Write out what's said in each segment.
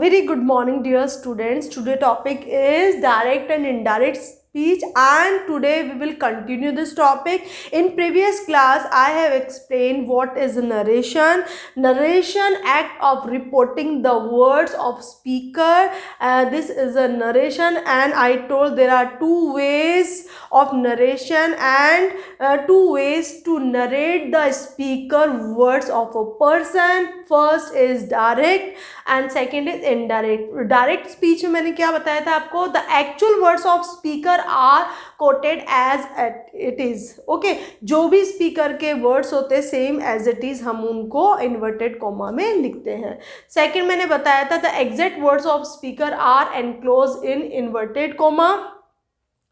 Very good morning, dear students. Today topic is direct and indirect speech, and today we will continue this topic. In previous class, I have explained what is narration. Narration act of reporting the words of speaker. This is a narration, and I told there are two ways of narration and two ways to narrate the speaker words of a person. First is direct and second is indirect. Direct speech में मैंने क्या बताया था आपको, the actual words of speaker are quoted as it is. Okay, जो भी speaker के words होते हैं सेम एज इट इज हम उनको इन्वर्टेड कोमा में लिखते हैं. सेकेंड मैंने बताया था the exact words of speaker are enclose in inverted comma.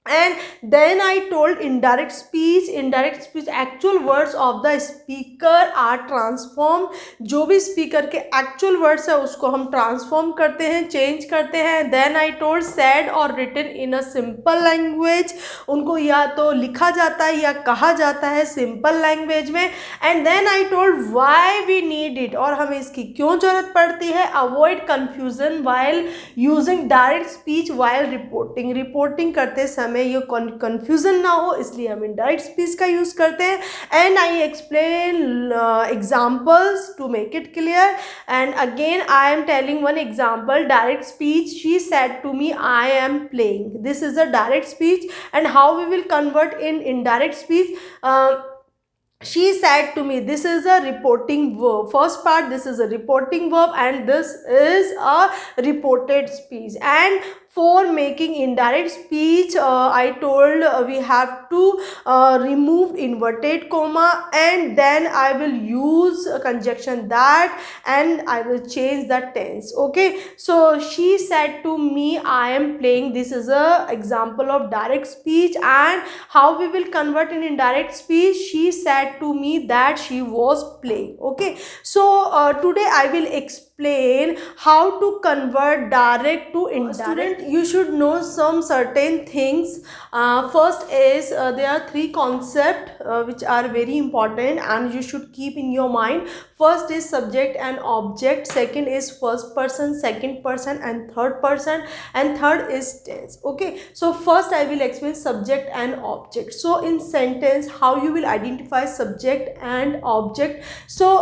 And then I told indirect speech actual words of the speaker are transformed. जो भी स्पीकर के एक्चुअल वर्ड्स है उसको हम ट्रांसफॉर्म करते हैं, चेंज करते हैं. देन आई टोल्ड सेड और written in a simple language. उनको या तो लिखा जाता है या कहा जाता है सिंपल लैंग्वेज में. And then I told why we need it, और हमें इसकी क्यों जरूरत पड़ती है. Avoid confusion while using direct speech while reporting करते समय ये कंफ्यूजन ना हो इसलिए हम इनडायरेक्ट स्पीच का यूज करते हैं. And I explain examples to make it clear. And again I am telling one example. Direct speech, she said to me I am playing. This is a direct speech. And how we will convert in indirect speech. She said to me, this is a reporting verb. First part, this is a reporting verb and this is a reported speech. And for making indirect speech, I told we have to remove inverted comma and then I will use a conjunction that and I will change the tense. Okay, so she said to me I am playing. This is a example of direct speech. And how we will convert in indirect speech, she said to me that she was playing. Okay, so today I will explain how to convert direct to indirect. Student, you should know some certain things. First is there are three concepts which are very important and you should keep in your mind. First is subject and object, second is first person, second person and third person, and third is tense. Okay, so first I will explain subject and object. So in sentence, how you will identify subject and object. So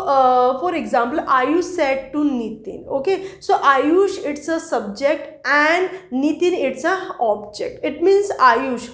for example, Ayush said to Nitin. Okay, so Ayush it's a subject and Nitin it's a object. It means Ayush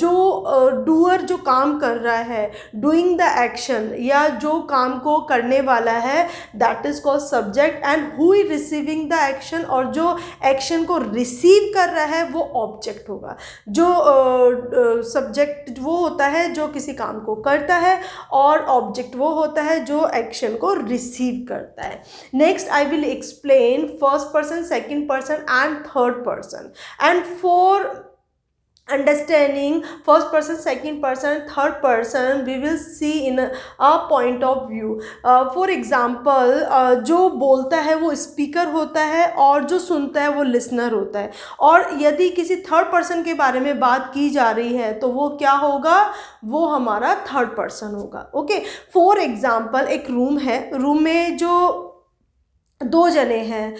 जो doer जो काम कर रहा है, doing the action या जो काम को करने वाला है, that is called subject. And who is receiving the action, और जो एक्शन को रिसीव कर रहा है वो ऑब्जेक्ट होगा. जो सब्जेक्ट वो होता है जो किसी काम को करता है और ऑब्जेक्ट वो होता है जो एक्शन को रिसीव करता है. Next I will explain first person, second person and third person. And for understanding first person, second person, third person, we will see in a point of view. For example, जो बोलता है वो speaker होता है और जो सुनता है वो लिसनर होता है. और यदि किसी थर्ड पर्सन के बारे में बात की जा रही है तो वो क्या होगा, वो हमारा थर्ड पर्सन होगा. ओके, फॉर एग्जाम्पल एक रूम है, रूम में जो दो जने हैं,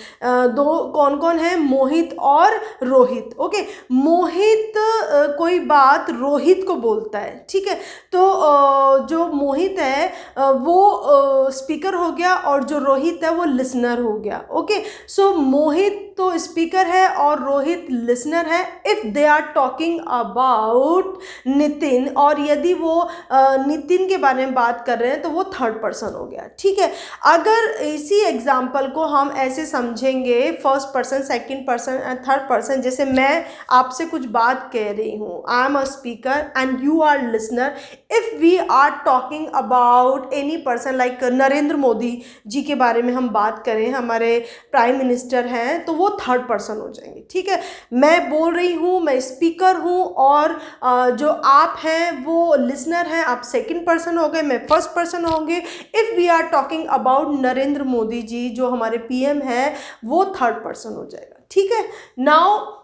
दो कौन कौन है, मोहित और रोहित. ओके, मोहित कोई बात रोहित को बोलता है. ठीक है, तो जो मोहित है वो स्पीकर हो गया और जो रोहित है वो लिसनर हो गया. ओके, सो मोहित तो स्पीकर है और रोहित लिसनर है. If they are talking about Nitin, और यदि वो नितिन के बारे में बात कर रहे हैं तो वो थर्ड पर्सन हो गया. ठीक है, अगर इसी एग्जाम्पल को हम ऐसे समझेंगे first person, second person and third person, जैसे मैं आपसे कुछ बात कह रही हूँ, I am a speaker and you are listener. If we are talking about any person like Narendra Modi ji के बारे में हम बात करें, हमारे प्राइम मिनिस्टर हैं, तो वो थर्ड पर्सन हो जाएंगे. ठीक है, मैं बोल रही हूँ, मैं स्पीकर हूँ और जो आप हैं वो लिसनर हैं, आप सेकंड पर्सन हो गए, मैं फर्स्ट पर्सन होंगे. If we are talking about Narendra Modi ji जो हमारे पीएम है, वो थर्ड पर्सन हो जाएगा. ठीक है, now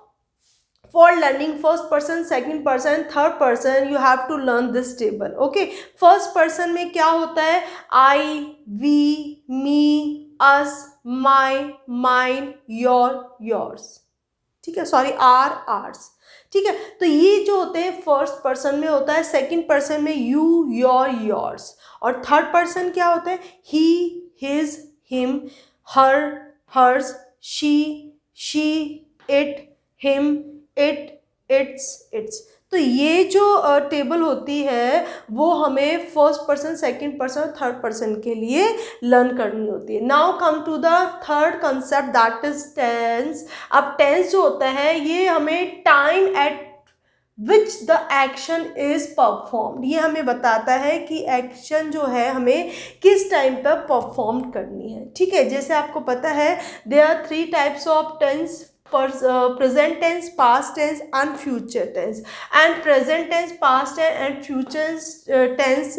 for learning first person, second person, third person, you have to learn this table. Okay, first person में क्या होता है, I, we, me, us, my, mine, yours, ठीक है, सॉरी, आर, आर्स, ठीक है। तो ये जो होते हैं फर्स्ट पर्सन में होता है, सेकंड पर्सन में यू, योर्स, और थर्ड पर्सन क्या होता है, he, his, him, her, hers, she, it, him, its. तो ये जो टेबल होती है वो हमें फर्स्ट पर्सन, सेकंड पर्सन और थर्ड पर्सन के लिए लर्न करनी होती है। Now come to the third concept, that is tense. अब टेंस जो होता है ये हमें time at which the action is performed, ये हमें बताता है कि एक्शन जो है हमें किस टाइम पर परफॉर्म करनी है, ठीक है। जैसे आपको पता है there are 3 types of tense, present tense, past tense and future tense, and present tense, past tense and future tense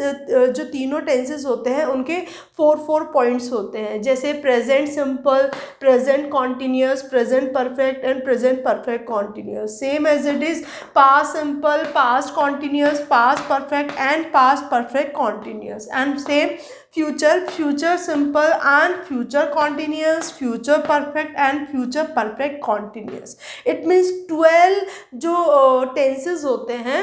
जो तीनों tenses होते हैं उनके 4 पॉइंट्स होते हैं, जैसे present simple, present continuous, present perfect and present perfect continuous. Same as it is past simple, past continuous, past perfect and past perfect continuous, and same future simple and future continuous, future perfect and future perfect continuous. It means 12 जो tenses होते हैं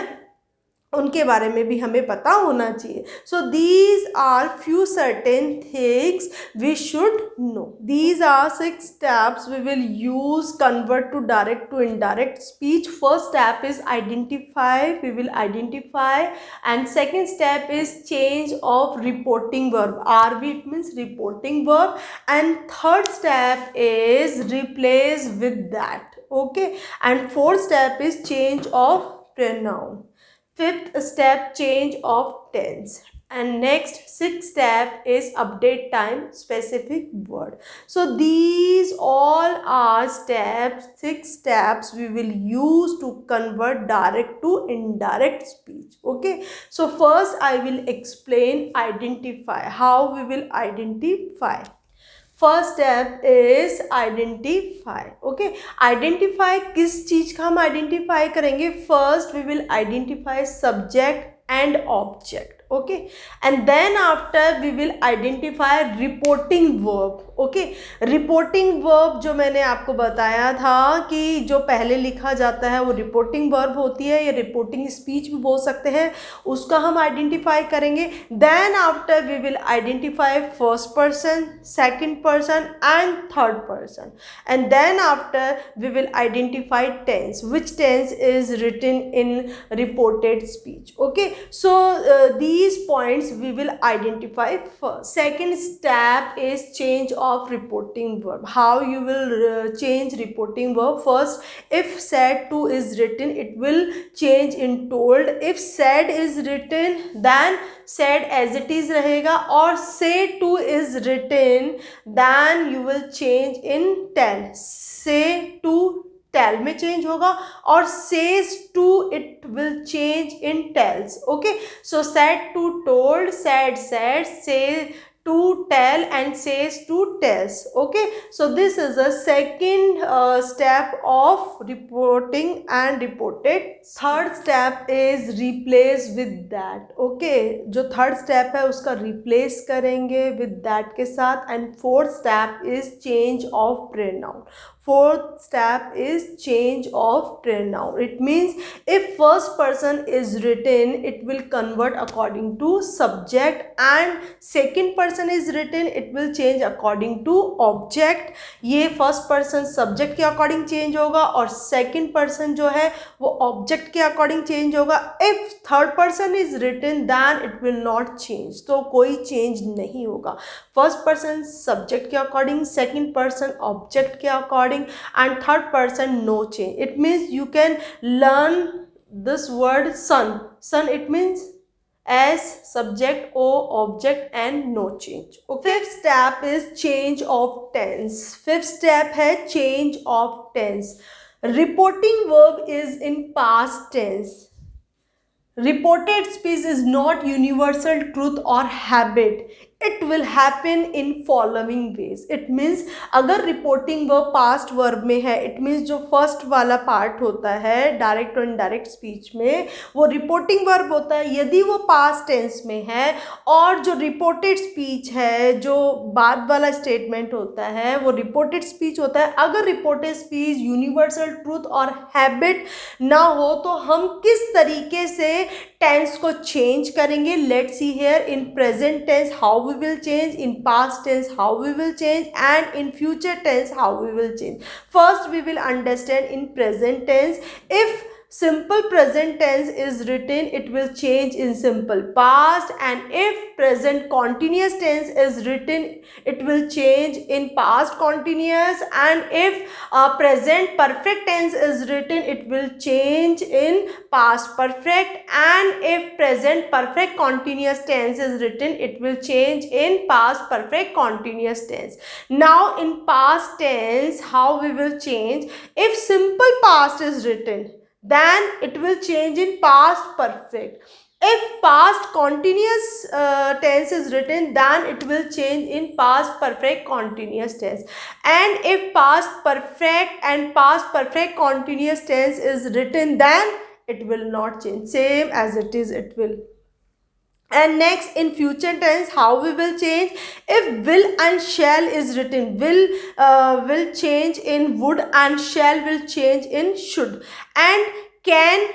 उनके बारे में भी हमें पता होना चाहिए। So these are few certain things we should know. These are 6 steps we will use convert to direct to indirect speech. First step is identify, we will identify, and second step is change of reporting verb, RV it means reporting verb, and third step is replace with that, okay, and fourth step is change of pronoun. Fifth step, change of tense, and next 6th step is update time specific word. So these all are steps, 6 steps we will use to convert direct to indirect speech, okay. So first I will explain identify, how we will identify. First step is identify, okay. Identify किस चीज का हम identify करेंगे? First we will identify subject and object, okay, and then after we will identify reporting verb, okay. Reporting verb जो मैंने आपको बताया था कि जो पहले लिखा जाता है वो रिपोर्टिंग वर्ब होती है, या रिपोर्टिंग स्पीच भी बोल सकते हैं, उसका हम आइडेंटिफाई करेंगे। Then after we will identify first person, second person and third person, and then after we will identify tense, which tense is written in reported speech, okay. So these points we will identify first. Second step is change of reporting verb. How you will change reporting verb? First, if said to is written, it will change in told. If said is written, then said as it is रहेगा, और say to is written, then you will change in tell. Say to tell में change होगा, और says to it will change in tells, okay. So said to told, said said, say to tell, and says to tells, okay. So this is the second step of reporting and reported. Third step is replace with that, okay. जो third step है उसका replace करेंगे with that के साथ, and fourth step is change of pronoun. Fourth step is change of pronoun. It means if first person is written, it will convert according to subject, and second person is written, it will change according to object. ये first person subject के according change होगा, और second person जो है वो object के according change होगा. If third person is written, then it will not change. तो कोई change नहीं होगा. First person subject के according, second person object के according, and third person no change. It means you can learn this word sun. Sun, it means as subject, o object, and no change, okay. Fifth step is change of tense. Fifth step है change of tense. Reporting verb is in past tense. Reported speech is not universal truth or habit. it will happen in following ways. it means अगर reporting verb past verb में है, it means जो first वाला part होता है direct और indirect speech में, वो reporting verb होता है यदि वो past tense में है, और जो reported speech है, जो बाद वाला statement होता है, वो reported speech होता है. अगर reported speech universal truth और habit ना हो तो हम किस तरीके से टेंस को चेंज करेंगे. Let's see here in present tense how we will change, in past tense how we will change, and in future tense how we will change. First we will understand in present tense. If simple present tense is written, it will change in simple past, and if present continuous tense is written, it will change in past continuous, and if present perfect tense is written, it will change in past perfect, and if present perfect continuous tense is written, it will change in past perfect continuous tense. Now in past tense how we will change? If simple past is written, then it will change in past perfect. If past continuous tense is written, then it will change in past perfect continuous tense. And if past perfect and past perfect continuous tense is written, then it will not change. Same as it is, it will. And next in future tense how we will change? If will and shall is written, will change in would, and shall will change in should, and can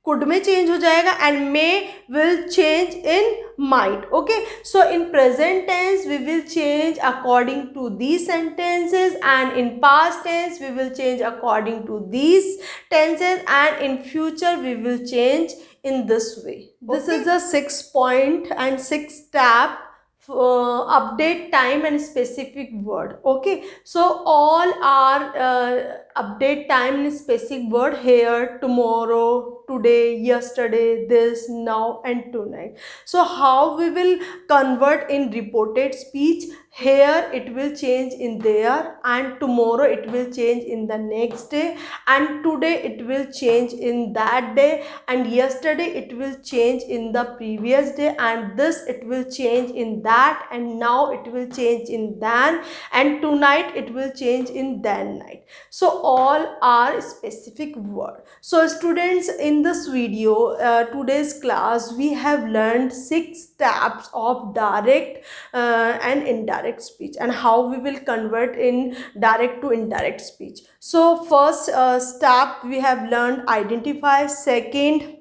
could में change हो जाएगा, and may will change in might. Okay, so in present tense we will change according to these sentences, and in past tense we will change according to these tenses, and in future we will change in this way. This is a 6-point and 6-step update time and specific word. Okay, so all are update time and specific word here: tomorrow, today, yesterday, this, now, and tonight. So how we will convert in reported speech? Here it will change in there, and tomorrow it will change in the next day, and today it will change in that day, and yesterday it will change in the previous day, and this it will change in that, and now it will change in then, and tonight it will change in then night. So all are specific word. So students, in this video, today's class, we have learned 6 steps of direct and indirect speech, and how we will convert in direct to indirect speech. So first step we have learned identify, second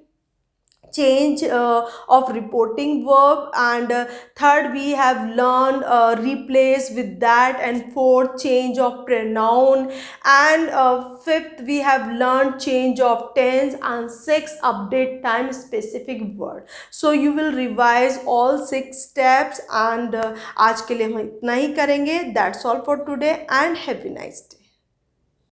change of reporting verb, and third we have learned replace with that, and fourth change of pronoun, and fifth we have learned change of tense, and sixth update time specific word. So you will revise all 6 steps, and आज के लिए हम इतना ही करेंगे. That's all for today, and have a nice day.